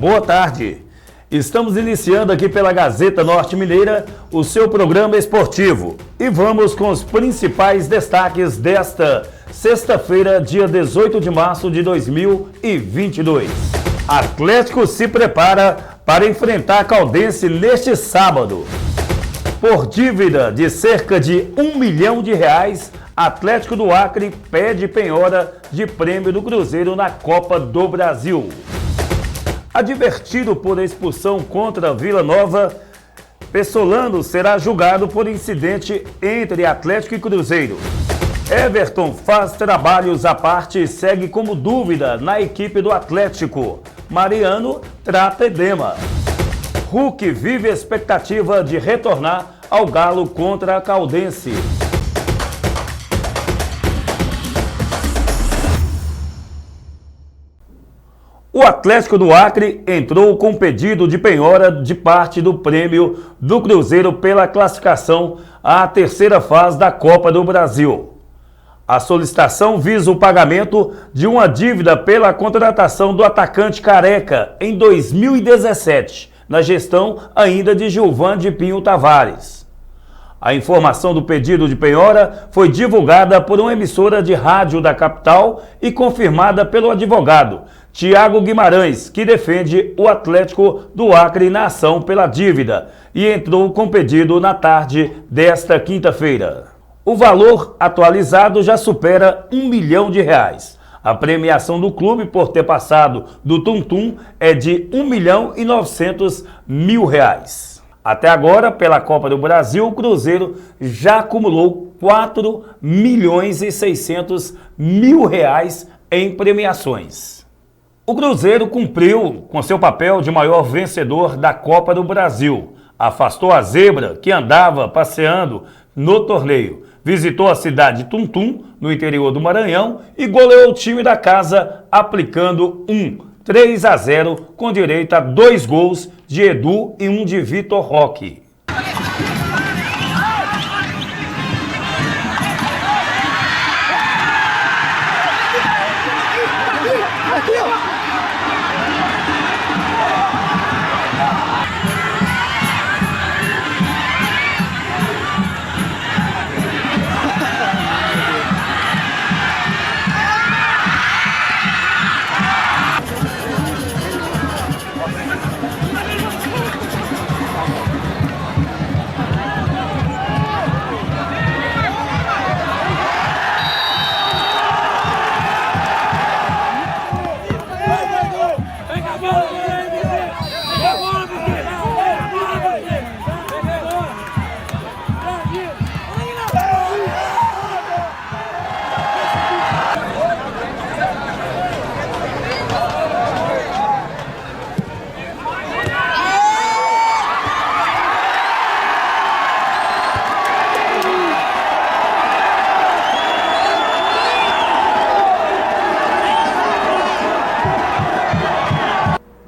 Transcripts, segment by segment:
boa tarde. Estamos iniciando aqui pela Gazeta Norte Mineira o seu programa esportivo e vamos com os principais destaques desta sexta-feira, dia 18 de março de 2022. Atlético se prepara para enfrentar a Caldense neste sábado. Por dívida de cerca de R$1 milhão, Atlético do Acre pede penhora de prêmio do Cruzeiro na Copa do Brasil. Advertido por expulsão contra Vila Nova, Pessolano será julgado por incidente entre Atlético e Cruzeiro. Everton faz trabalhos à parte e segue como dúvida na equipe do Atlético. Mariano trata edema. Hulk vive a expectativa de retornar ao Galo contra a Caldense. O Atlético do Acre entrou com pedido de penhora de parte do prêmio do Cruzeiro pela classificação à terceira fase da Copa do Brasil. A solicitação visa o pagamento de uma dívida pela contratação do atacante Careca em 2017, na gestão ainda de Gilvan de Pinho Tavares. A informação do pedido de penhora foi divulgada por uma emissora de rádio da capital e confirmada pelo advogado Tiago Guimarães, que defende o Atlético do Acre na ação pela dívida, e entrou com pedido na tarde desta quinta-feira. O valor atualizado já supera R$1 milhão. A premiação do clube por ter passado do Tum-Tum é de R$1.900.000. Até agora, pela Copa do Brasil, o Cruzeiro já acumulou R$4.600.000 em premiações. O Cruzeiro cumpriu com seu papel de maior vencedor da Copa do Brasil. Afastou a zebra que andava passeando no torneio. Visitou a cidade de Tum-Tum, no interior do Maranhão, e goleou o time da casa, aplicando 3-0, com direito a 2 gols de Edu e 1 de Vitor Roque.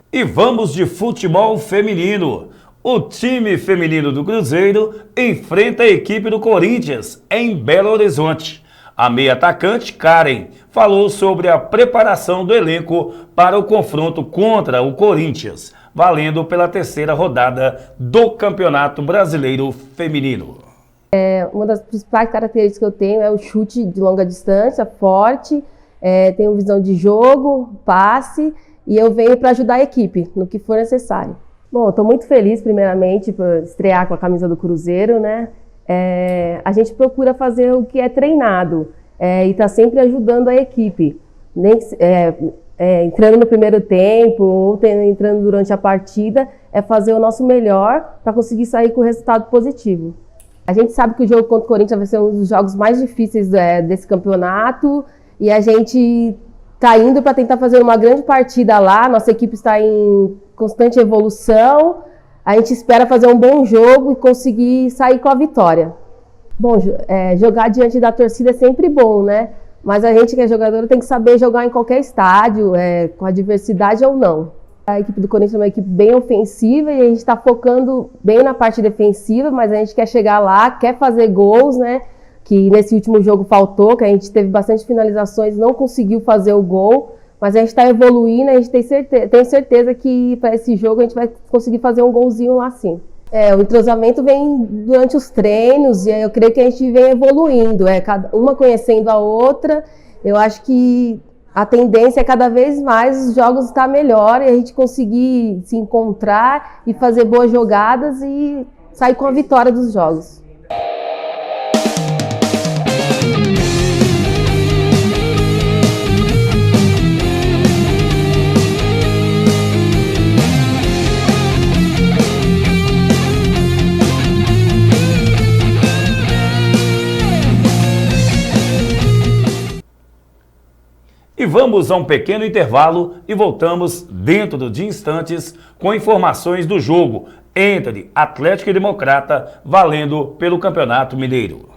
E vamos de futebol feminino. O time feminino do Cruzeiro enfrenta a equipe do Corinthians em Belo Horizonte. A meia atacante Karen falou sobre a preparação do elenco para o confronto contra o Corinthians, valendo pela terceira rodada do Campeonato Brasileiro Feminino. Uma das principais características que eu tenho é o chute de longa distância, forte, tenho visão de jogo, passe, e eu venho para ajudar a equipe no que for necessário. Bom, estou muito feliz, primeiramente, por estrear com a camisa do Cruzeiro, né? A gente procura fazer o que é treinado e está sempre ajudando a equipe. Entrando no primeiro tempo ou entrando durante a partida, é fazer o nosso melhor para conseguir sair com resultado positivo. A gente sabe que o jogo contra o Corinthians vai ser um dos jogos mais difíceis desse campeonato e a gente está indo para tentar fazer uma grande partida lá. Nossa equipe está em constante evolução. A gente espera fazer um bom jogo e conseguir sair com a vitória. Bom, jogar diante da torcida é sempre bom, né? Mas a gente que é jogadora tem que saber jogar em qualquer estádio, com adversidade ou não. A equipe do Corinthians é uma equipe bem ofensiva e a gente está focando bem na parte defensiva, mas a gente quer chegar lá, quer fazer gols, né? Que nesse último jogo faltou, que a gente teve bastante finalizações, não conseguiu fazer o gol, Mas a gente está evoluindo, a gente tem certeza que para esse jogo a gente vai conseguir fazer um golzinho lá sim. O entrosamento vem durante os treinos e eu creio que a gente vem evoluindo, uma conhecendo a outra. Eu acho que a tendência é cada vez mais os jogos estar melhor e a gente conseguir se encontrar e fazer boas jogadas e sair com a vitória dos jogos. E vamos a um pequeno intervalo e voltamos dentro de instantes com informações do jogo entre Atlético e Democrata valendo pelo Campeonato Mineiro.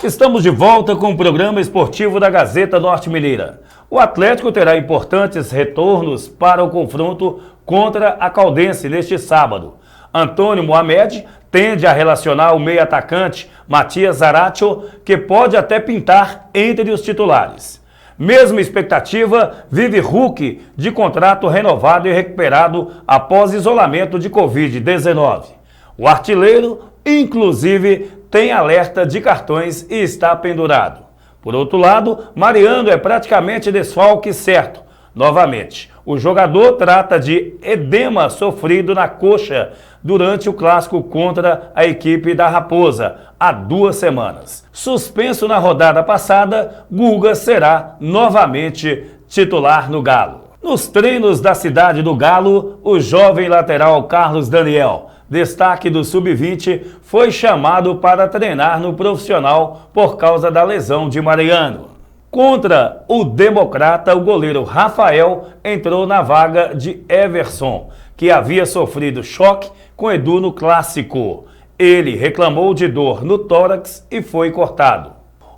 Estamos de volta com o programa esportivo da Gazeta Norte Mineira. O Atlético terá importantes retornos para o confronto contra a Caldense neste sábado. Antônio Mohamed tende a relacionar o meio-atacante Matias Zaratio, que pode até pintar entre os titulares. Mesma expectativa vive Hulk, de contrato renovado e recuperado após isolamento de Covid-19. O artilheiro, inclusive, tem alerta de cartões e está pendurado. Por outro lado, Mariano é praticamente desfalque certo. Novamente, o jogador trata de edema sofrido na coxa durante o clássico contra a equipe da Raposa, há 2 semanas. Suspenso na rodada passada, Guga será novamente titular no Galo. Nos treinos da cidade do Galo, o jovem lateral Carlos Daniel, destaque do Sub-20, foi chamado para treinar no profissional por causa da lesão de Mariano. Contra o Democrata, o goleiro Rafael entrou na vaga de Everson, que havia sofrido choque com Edu no clássico. Ele reclamou de dor no tórax e foi cortado.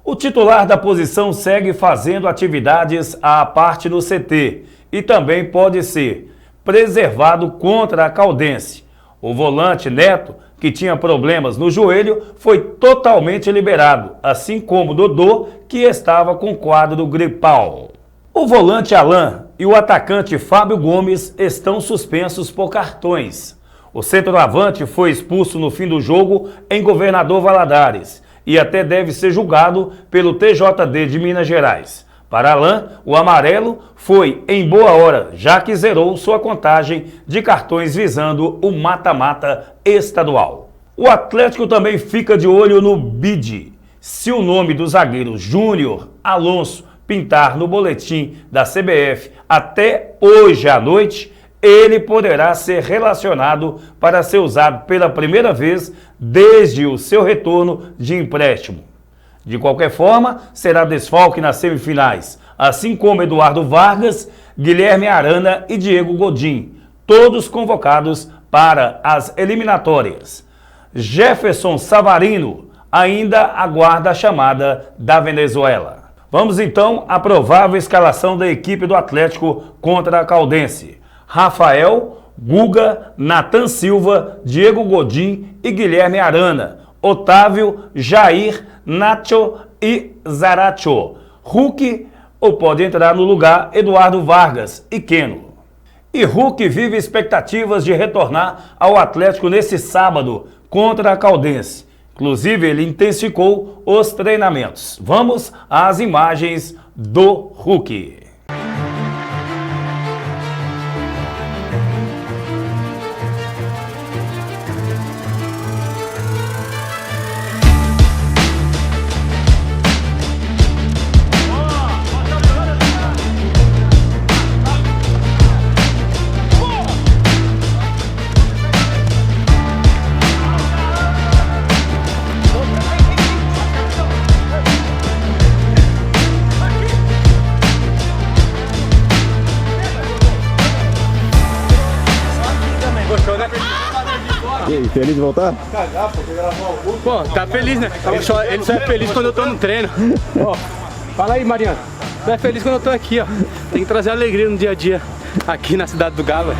O titular da posição segue fazendo atividades à parte no CT e também pode ser preservado contra a Caldense. O volante Neto, que tinha problemas no joelho, foi totalmente liberado, assim como Dodô, que estava com quadro gripal. O volante Alain e o atacante Fábio Gomes estão suspensos por cartões. O centroavante foi expulso no fim do jogo em Governador Valadares e até deve ser julgado pelo TJD de Minas Gerais. Para Alain, o amarelo foi em boa hora, já que zerou sua contagem de cartões visando o mata-mata estadual. O Atlético também fica de olho no bid. Se o nome do zagueiro Júnior Alonso pintar no boletim da CBF até hoje à noite, ele poderá ser relacionado para ser usado pela primeira vez desde o seu retorno de empréstimo. De qualquer forma, será desfalque nas semifinais, assim como Eduardo Vargas, Guilherme Arana e Diego Godin, todos convocados para as eliminatórias. Jefferson Savarino ainda aguarda a chamada da Venezuela. Vamos então à provável escalação da equipe do Atlético contra a Caldense. Rafael, Guga, Nathan Silva, Diego Godin e Guilherme Arana. Otávio, Jair, Nacho e Zaratio. Hulk ou pode entrar no lugar Eduardo Vargas e Keno. E Hulk vive expectativas de retornar ao Atlético nesse sábado contra a Caldense. Inclusive, ele intensificou os treinamentos. Vamos às imagens do Hulk. E aí, feliz de voltar? Pô, tá feliz, né? Ele só é feliz quando eu tô no treino. Ó, fala aí, Mariano. Só é feliz quando eu tô aqui, ó. Tem que trazer alegria no dia a dia aqui na cidade do Galo.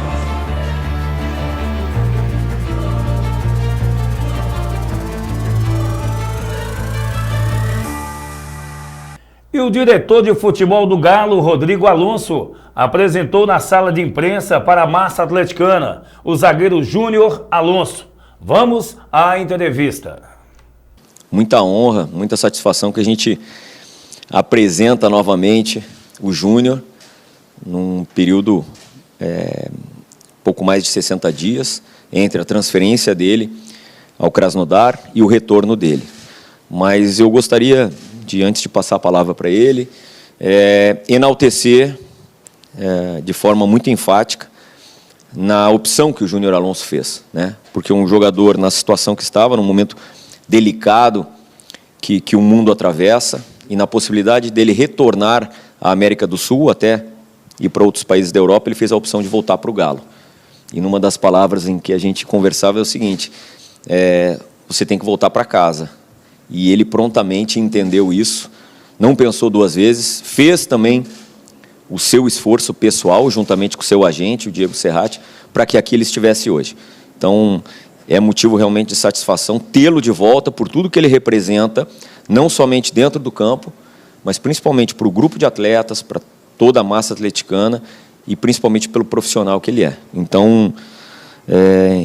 E o diretor de futebol do Galo, Rodrigo Alonso, apresentou na sala de imprensa para a massa atleticana o zagueiro Júnior Alonso. Vamos à entrevista. Muita honra, muita satisfação que a gente apresenta novamente o Júnior num período pouco mais de 60 dias entre a transferência dele ao Krasnodar e o retorno dele. Mas eu gostaria antes de passar a palavra para ele, enaltecer de forma muito enfática na opção que o Júnior Alonso fez, né? Porque um jogador na situação que estava, num momento delicado que o mundo atravessa, e na possibilidade dele retornar à América do Sul, até ir para outros países da Europa, ele fez a opção de voltar para o Galo. E numa das palavras em que a gente conversava é o seguinte, você tem que voltar para casa. E ele prontamente entendeu isso, não pensou duas vezes, fez também o seu esforço pessoal, juntamente com o seu agente, o Diego Serratti, para que aqui ele estivesse hoje. Então, é motivo realmente de satisfação tê-lo de volta por tudo que ele representa, não somente dentro do campo, mas principalmente para o grupo de atletas, para toda a massa atleticana e principalmente pelo profissional que ele é. Então,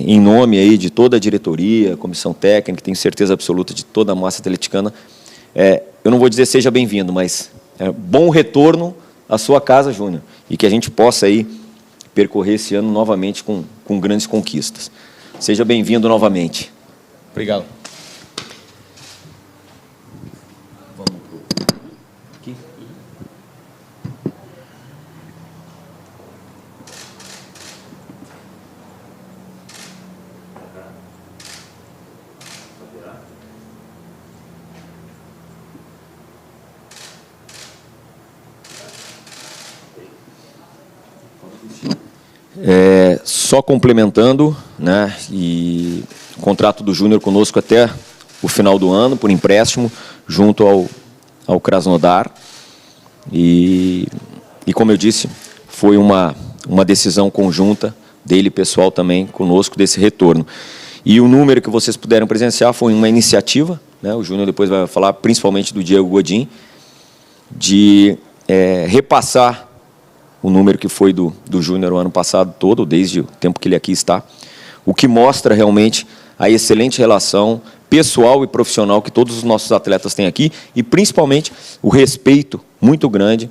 em nome aí de toda a diretoria, comissão técnica, tenho certeza absoluta de toda a massa atleticana, eu não vou dizer seja bem-vindo, mas bom retorno à sua casa, Júnior, e que a gente possa aí percorrer esse ano novamente com grandes conquistas. Seja bem-vindo novamente. Obrigado. Vamos aqui. Só complementando, né, e o contrato do Júnior conosco até o final do ano, por empréstimo, junto ao Krasnodar. E como eu disse, foi uma decisão conjunta dele, pessoal, também conosco, desse retorno. E o número que vocês puderam presenciar foi uma iniciativa, né, o Júnior depois vai falar, principalmente do Diego Godin, de repassar o número que foi do Júnior o ano passado todo, desde o tempo que ele aqui está, o que mostra realmente a excelente relação pessoal e profissional que todos os nossos atletas têm aqui e, principalmente, o respeito muito grande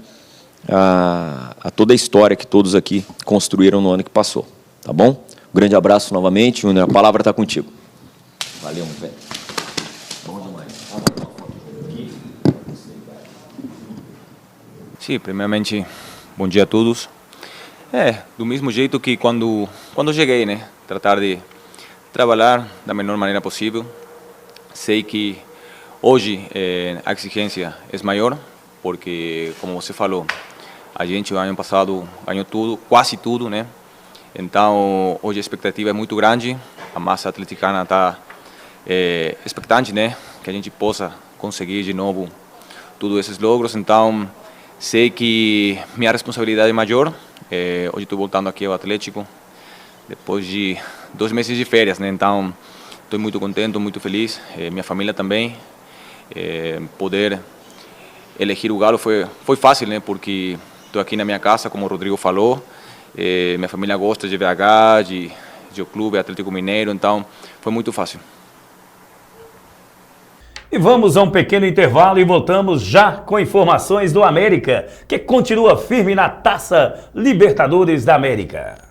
a toda a história que todos aqui construíram no ano que passou. Tá bom? Um grande abraço novamente, Júnior, a palavra está contigo. Valeu, meu velho. Bom demais. Sim, primeiramente, bom dia a todos. Do mesmo jeito que quando cheguei, né? Tratar de trabalhar da melhor maneira possível. Sei que hoje a exigência é maior, porque, como você falou, a gente o ano passado ganhou tudo, quase tudo, né? Então, hoje a expectativa é muito grande. A massa atleticana está expectante, né? Que a gente possa conseguir de novo todos esses logros. Então, sei que minha responsabilidade é maior. Hoje estou voltando aqui ao Atlético, depois de 2 meses de férias, né? Então, estou muito contente, muito feliz. Minha família também. Poder elegir o Galo foi fácil, né? Porque estou aqui na minha casa, como o Rodrigo falou. Minha família gosta de BH, de o clube Atlético Mineiro, então foi muito fácil. E vamos a um pequeno intervalo e voltamos já com informações do América, que continua firme na Taça Libertadores da América.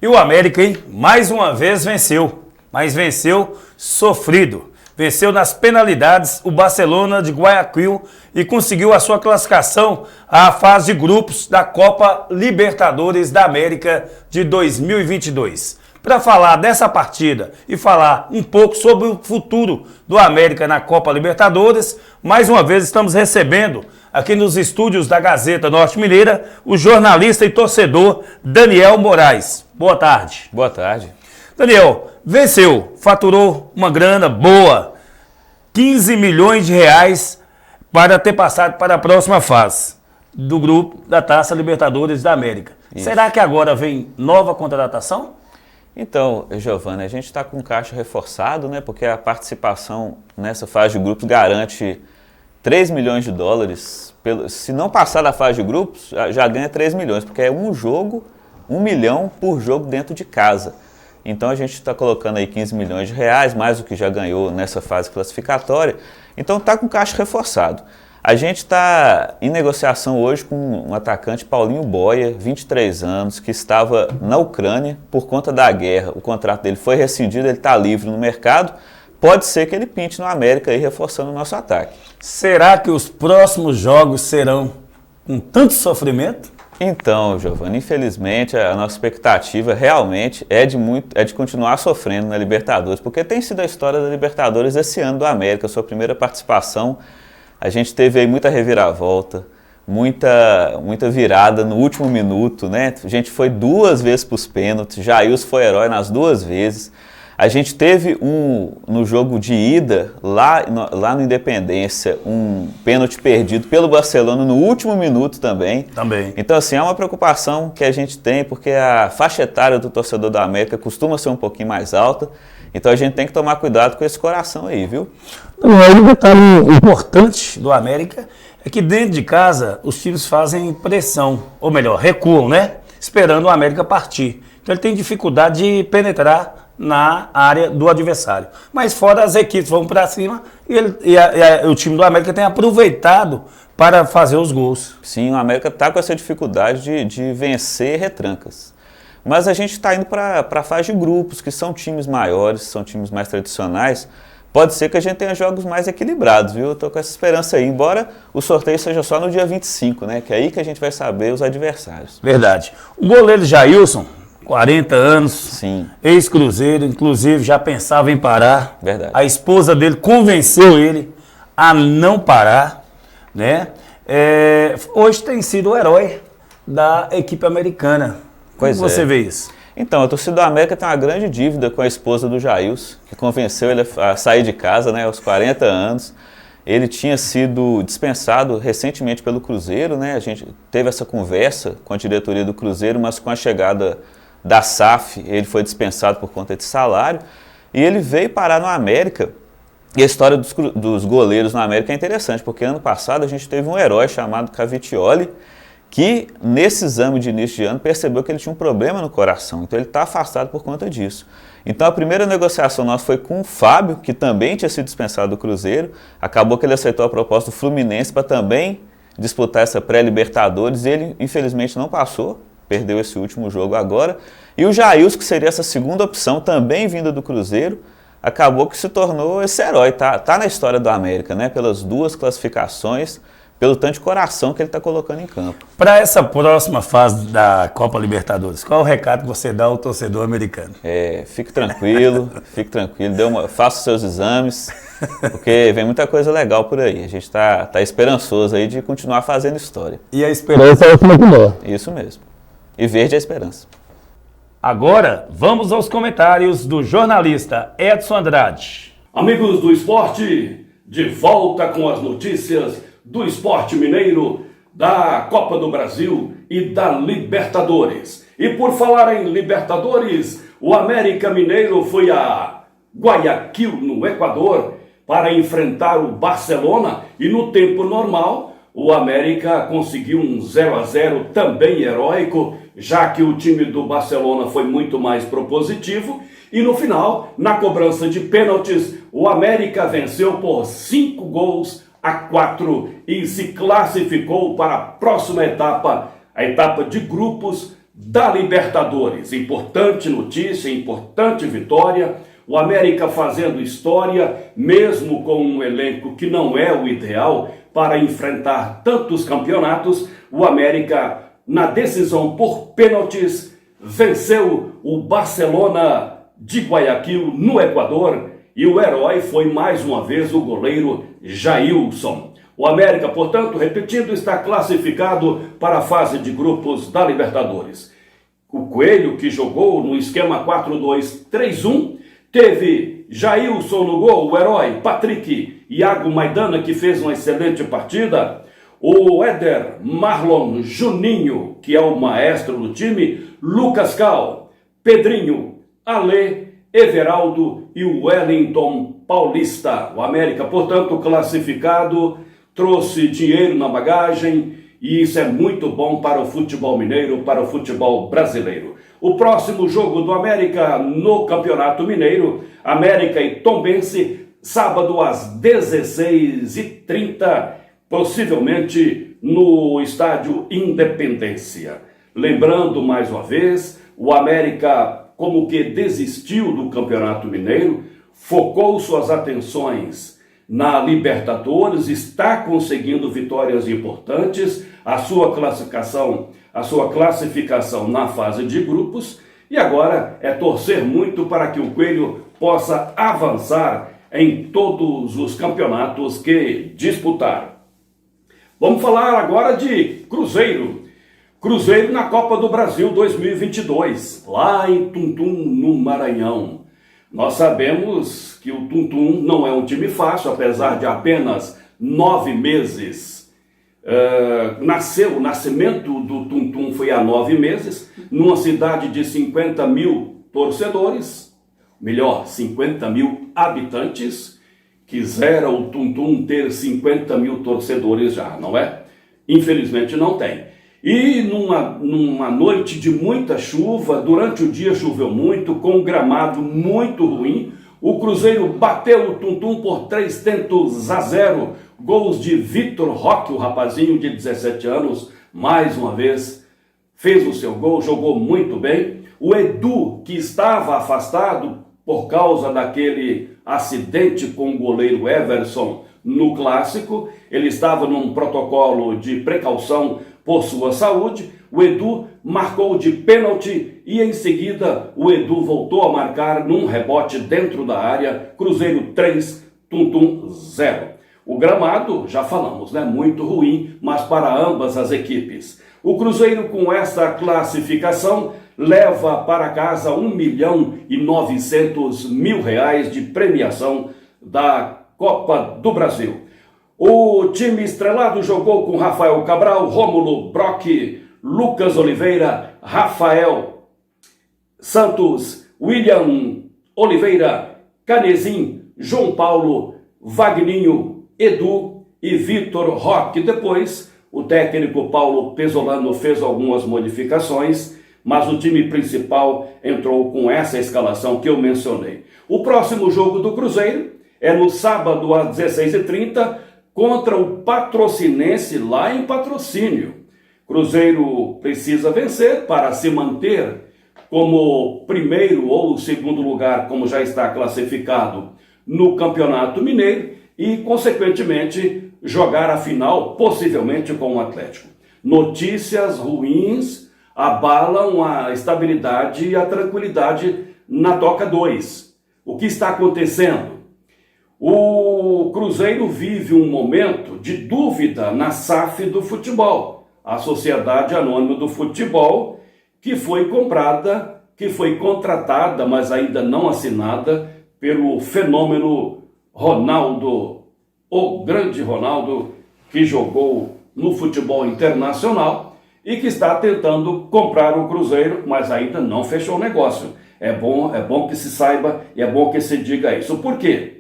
E o América, hein, mais uma vez venceu, mas venceu sofrido. Venceu nas penalidades o Barcelona de Guayaquil e conseguiu a sua classificação à fase de grupos da Copa Libertadores da América de 2022. Para falar dessa partida e falar um pouco sobre o futuro do América na Copa Libertadores, mais uma vez estamos recebendo aqui nos estúdios da Gazeta Norte Mineira o jornalista e torcedor Daniel Moraes. Boa tarde. Boa tarde. Daniel, venceu, faturou uma grana boa, 15 milhões de reais para ter passado para a próxima fase. do grupo da Taça Libertadores da América. Isso. Será que agora vem nova contratação? Então, Giovanni, a gente está com o caixa reforçado, né? Porque a participação nessa fase de grupos garante 3 milhões de dólares. Se não passar da fase de grupos, já ganha 3 milhões, porque é um jogo, 1 milhão por jogo dentro de casa. Então a gente está colocando aí 15 milhões de reais, mais do que já ganhou nessa fase classificatória. Então está com o caixa reforçado. A gente está em negociação hoje com um atacante, Paulinho Boia, 23 anos, que estava na Ucrânia por conta da guerra. O contrato dele foi rescindido, ele está livre no mercado. Pode ser que ele pinte no América aí, reforçando o nosso ataque. Será que os próximos jogos serão com tanto sofrimento? Então, Giovanni, infelizmente a nossa expectativa realmente é de continuar sofrendo na Libertadores, porque tem sido a história da Libertadores esse ano do América, sua primeira participação. A gente teve aí muita reviravolta, muita virada no último minuto, né? A gente foi 2 vezes para os pênaltis, Jailson foi herói nas 2 vezes. A gente teve no jogo de ida, lá no Independência, um pênalti perdido pelo Barcelona no último minuto também. Então, assim, é uma preocupação que a gente tem, porque a faixa etária do torcedor da América costuma ser um pouquinho mais alta. Então, a gente tem que tomar cuidado com esse coração aí, viu? Um detalhe importante do América é que dentro de casa os times fazem pressão, ou melhor, recuam, né? Esperando o América partir. Então, ele tem dificuldade de penetrar na área do adversário. Mas fora, as equipes vão para cima e o time do América tem aproveitado para fazer os gols. Sim, o América está com essa dificuldade de vencer retrancas. Mas a gente está indo para a fase de grupos, que são times maiores, são times mais tradicionais. Pode ser que a gente tenha jogos mais equilibrados, viu? Eu estou com essa esperança aí, embora o sorteio seja só no dia 25, né? Que é aí que a gente vai saber os adversários. Verdade. O goleiro Jailson, 40 anos, sim, ex-Cruzeiro, inclusive já pensava em parar. Verdade. A esposa dele convenceu ele a não parar, né? Hoje tem sido o herói da equipe americana. Como você vê isso? Então, a torcida do América tem uma grande dívida com a esposa do Jailson, que convenceu ele a sair de casa, né, aos 40 anos. Ele tinha sido dispensado recentemente pelo Cruzeiro, né? A gente teve essa conversa com a diretoria do Cruzeiro, mas com a chegada da SAF, ele foi dispensado por conta de salário, e ele veio parar no América. E a história dos goleiros no América é interessante, porque ano passado a gente teve um herói chamado Cavicchioli, que nesse exame de início de ano percebeu que ele tinha um problema no coração, então ele está afastado por conta disso. Então a primeira negociação nossa foi com o Fábio, que também tinha sido dispensado do Cruzeiro, acabou que ele aceitou a proposta do Fluminense para também disputar essa pré-Libertadores, e ele infelizmente não passou, perdeu esse último jogo agora, e o Jailson, que seria essa segunda opção, também vinda do Cruzeiro, acabou que se tornou esse herói, tá na história do América, né? Pelas 2 classificações, pelo tanto de coração que ele está colocando em campo. Para essa próxima fase da Copa Libertadores, qual é o recado que você dá ao torcedor americano? Fique tranquilo, faça os seus exames, porque vem muita coisa legal por aí. A gente está esperançoso aí de continuar fazendo história. E a esperança é última que morre. Isso mesmo. E verde é a esperança. Agora, vamos aos comentários do jornalista Edson Andrade. Amigos do esporte, de volta com as notícias do esporte mineiro, da Copa do Brasil e da Libertadores. E por falar em Libertadores, o América Mineiro foi a Guayaquil, no Equador, para enfrentar o Barcelona, e no tempo normal o América conseguiu um 0-0 também heróico, já que o time do Barcelona foi muito mais propositivo, e no final, na cobrança de pênaltis, o América venceu por 5-4 e se classificou para a próxima etapa, a etapa de grupos da Libertadores. Importante notícia, importante vitória. O América fazendo história, mesmo com um elenco que não é o ideal para enfrentar tantos campeonatos. O América, na decisão por pênaltis, venceu o Barcelona de Guayaquil, no Equador, e o herói foi mais uma vez o goleiro Jailson. O América, portanto, repetindo, está classificado para a fase de grupos da Libertadores. O Coelho, que jogou no esquema 4-2-3-1, teve Jailson no gol, o herói, Patrick, Iago Maidana, que fez uma excelente partida, o Éder Marlon Juninho, que é o maestro do time, Lucas Cal, Pedrinho, Alê, Everaldo e o Wellington Paulista. O América, portanto, classificado, trouxe dinheiro na bagagem e isso é muito bom para o futebol mineiro, para o futebol brasileiro. O próximo jogo do América no Campeonato Mineiro, América e Tombense, sábado às 16h30, possivelmente no estádio Independência. Lembrando mais uma vez, o América como que desistiu do Campeonato Mineiro, focou suas atenções na Libertadores, está conseguindo vitórias importantes, a sua classificação na fase de grupos, e agora é torcer muito para que o Coelho possa avançar em todos os campeonatos que disputar. Vamos falar agora de Cruzeiro. Cruzeiro na Copa do Brasil 2022, lá em Tuntum, no Maranhão. Nós sabemos que o Tuntum não é um time fácil, apesar de apenas 9 meses. O nascimento do Tuntum foi há 9 meses, numa cidade de 50 mil torcedores, melhor, 50 mil habitantes. Quisera o Tuntum ter 50 mil torcedores já, não é? Infelizmente não tem. E numa noite de muita chuva, durante o dia choveu muito, com um gramado muito ruim, o Cruzeiro bateu o Tuntum por 3-0, gols de Vitor Roque, o rapazinho de 17 anos, mais uma vez, fez o seu gol, jogou muito bem. O Edu, que estava afastado por causa daquele acidente com o goleiro Everson no Clássico, ele estava num protocolo de precaução por sua saúde, o Edu marcou de pênalti e em seguida o Edu voltou a marcar num rebote dentro da área, Cruzeiro 3, Tuntum 0. O gramado, já falamos, né, muito ruim, mas para ambas as equipes. O Cruzeiro com essa classificação leva para casa R$1.900.000 de premiação da Copa do Brasil. O time estrelado jogou com Rafael Cabral, Rômulo Brock, Lucas Oliveira, Rafael Santos, William Oliveira, Canezin, João Paulo, Vagninho, Edu e Vitor Roque. Depois, o técnico Paulo Pesolano fez algumas modificações, mas o time principal entrou com essa escalação que eu mencionei. O próximo jogo do Cruzeiro é no sábado às 16h30, contra o Patrocinense lá em Patrocínio. Cruzeiro precisa vencer para se manter como primeiro ou segundo lugar, como já está classificado no Campeonato Mineiro e, consequentemente, jogar a final, possivelmente com o Atlético. Notícias ruins abalam a estabilidade e a tranquilidade na Toca 2. O que está acontecendo? O Cruzeiro vive um momento de dúvida na SAF do futebol, a Sociedade Anônima do Futebol, que foi comprada, que foi contratada, mas ainda não assinada, pelo fenômeno Ronaldo, o grande Ronaldo, que jogou no futebol internacional e que está tentando comprar o Cruzeiro, mas ainda não fechou o negócio. É bom que se saiba e é bom que se diga isso. Por quê?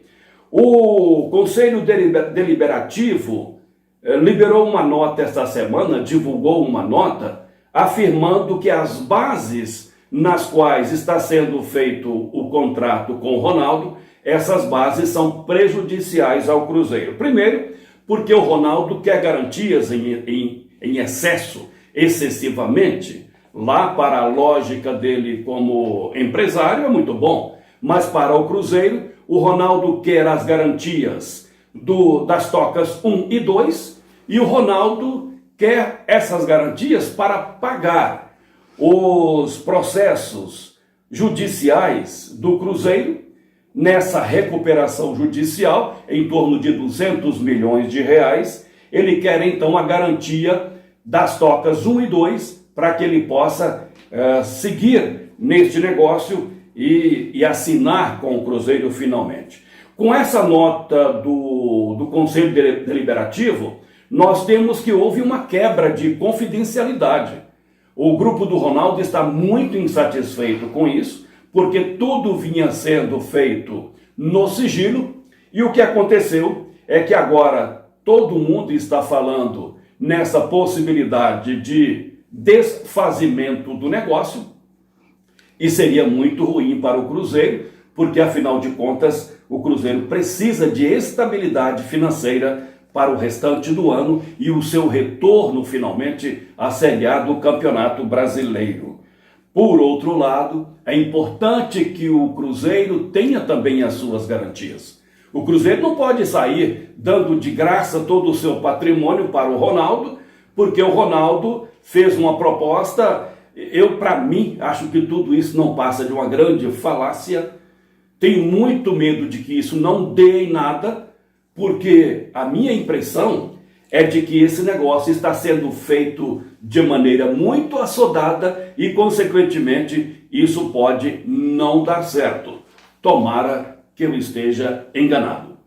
O Conselho Deliberativo liberou uma nota esta semana, divulgou uma nota, afirmando que as bases nas quais está sendo feito o contrato com o Ronaldo, essas bases são prejudiciais ao Cruzeiro. Primeiro, porque o Ronaldo quer garantias em excesso, excessivamente. Lá, para a lógica dele como empresário, é muito bom, mas para o Cruzeiro, o Ronaldo quer as garantias das tocas 1 e 2 e o Ronaldo quer essas garantias para pagar os processos judiciais do Cruzeiro. Nessa recuperação judicial, em torno de R$200 milhões, ele quer então a garantia das tocas 1 e 2 para que ele possa seguir neste negócio e assinar com o Cruzeiro finalmente. Com essa nota do Conselho Deliberativo, nós temos que houve uma quebra de confidencialidade. O grupo do Ronaldo está muito insatisfeito com isso, porque tudo vinha sendo feito no sigilo, e o que aconteceu é que agora todo mundo está falando nessa possibilidade de desfazimento do negócio, e seria muito ruim para o Cruzeiro, porque afinal de contas o Cruzeiro precisa de estabilidade financeira para o restante do ano e o seu retorno finalmente à Série A do Campeonato Brasileiro. Por outro lado, é importante que o Cruzeiro tenha também as suas garantias. O Cruzeiro não pode sair dando de graça todo o seu patrimônio para o Ronaldo, porque o Ronaldo fez uma proposta. Para mim, acho que tudo isso não passa de uma grande falácia. Tenho muito medo de que isso não dê em nada, porque a minha impressão é de que esse negócio está sendo feito de maneira muito assodada e, consequentemente, isso pode não dar certo. Tomara que eu esteja enganado.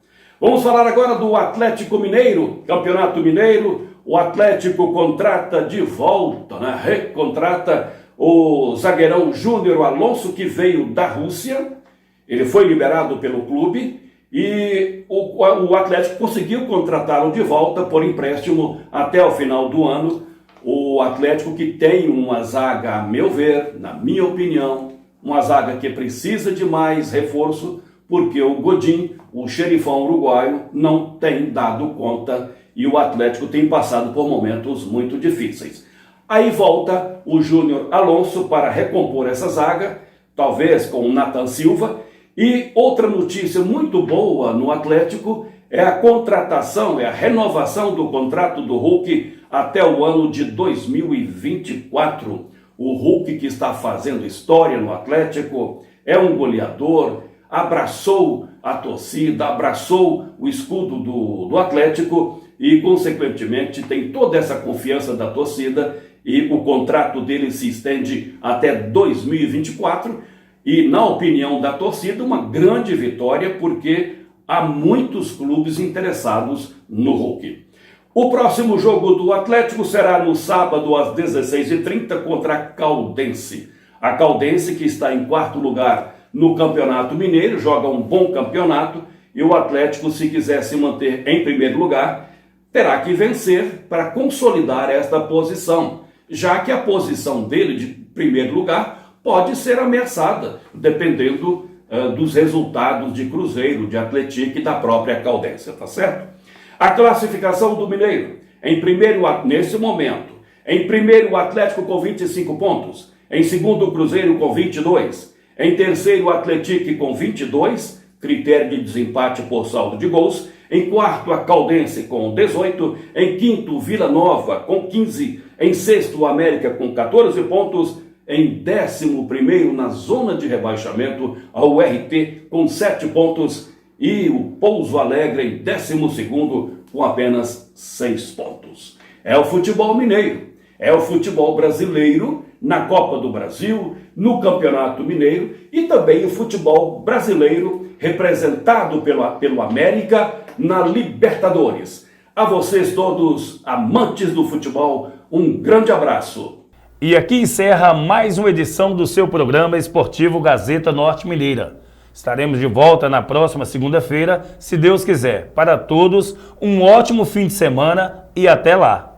Vamos falar agora do Atlético Mineiro, Campeonato Mineiro. O Atlético contrata de volta, recontrata o zagueirão Júnior Alonso, que veio da Rússia. Ele foi liberado pelo clube e o Atlético conseguiu contratá-lo de volta por empréstimo até o final do ano. O Atlético que tem uma zaga, a meu ver, na minha opinião, uma zaga que precisa de mais reforço, porque o Godin, o xerifão uruguaio, não tem dado conta e o Atlético tem passado por momentos muito difíceis. Aí volta o Júnior Alonso para recompor essa zaga, talvez com o Nathan Silva. E outra notícia muito boa no Atlético é a contratação, é a renovação do contrato do Hulk até o ano de 2024. O Hulk, que está fazendo história no Atlético, é um goleador, abraçou a torcida, abraçou o escudo do Atlético e, consequentemente, tem toda essa confiança da torcida e o contrato dele se estende até 2024. E, na opinião da torcida, uma grande vitória, porque há muitos clubes interessados no Hulk. O próximo jogo do Atlético será no sábado, às 16h30, contra a Caldense. A Caldense, que está em 4º lugar no Campeonato Mineiro, joga um bom campeonato, e o Atlético, se quiser se manter em primeiro lugar, terá que vencer para consolidar esta posição, já que a posição dele de primeiro lugar pode ser ameaçada, dependendo dos resultados de Cruzeiro, de Atlético e da própria Caldense, tá certo? A classificação do Mineiro, em primeiro, nesse momento, em primeiro o Atlético com 25 pontos, em segundo o Cruzeiro com 22, em terceiro o Atlético com 22, critério de desempate por saldo de gols, em quarto a Caldense com 18, em quinto Vila Nova com 15, em sexto o América com 14 pontos, em 11º na zona de rebaixamento, a URT com 7 pontos e o Pouso Alegre em 12º com apenas 6 pontos. É o futebol mineiro, é o futebol brasileiro na Copa do Brasil, no Campeonato Mineiro e também o futebol brasileiro representado pelo América na Libertadores. A vocês todos, amantes do futebol, um grande abraço. E aqui encerra mais uma edição do seu programa esportivo Gazeta Norte Mineira. Estaremos de volta na próxima segunda-feira, se Deus quiser. Para todos, um ótimo fim de semana e até lá!